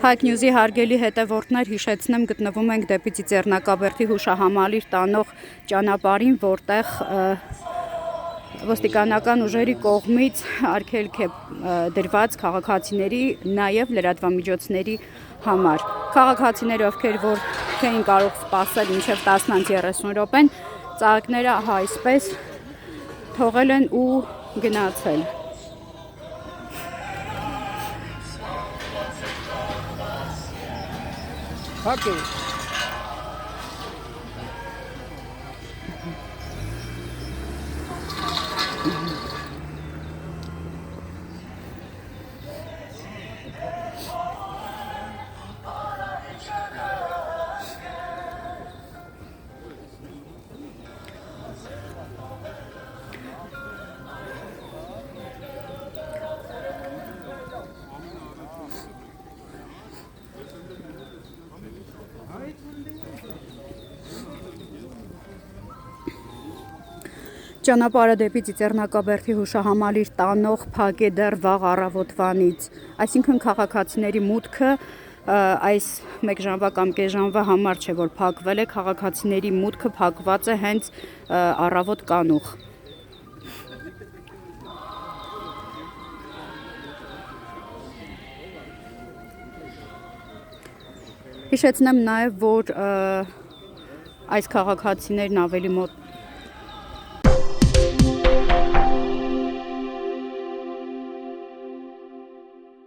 Հայք Նյուզի հարգելի հետևորդներ, հիշեցնեմ, գտնվում ենք դեպի Ծիծեռնակաբերդի հուշահամալիր տանող ճանապարհին, որտեղ ոստիկանական ուժերի կողմից արգելք է դրված քաղաքացիների, նաև լրատվամիջոցների համար։ Քաղաքացիները, ովքեր որ չէին կարող սպասել մինչև 10:30 րոպեն, ծաղիկները այսպես թողել են ու գնացել։ Okay. Ճանապարհը դեպի Ծիծեռնակաբերդի հուշահամալիր տանող փակ է դեռ վաղ առավոտվանից, այսինքն քաղաքացիների մուտքը այս մեկ ժամվա կամ կես ժամվա համար չէ, որ փակվել է, քաղաքացիների մուտքը փակված է հենց առավոտ կանուխ։ Հիշեցնեմ նաև, որ այս քաղաքացիներն ավելի մոտ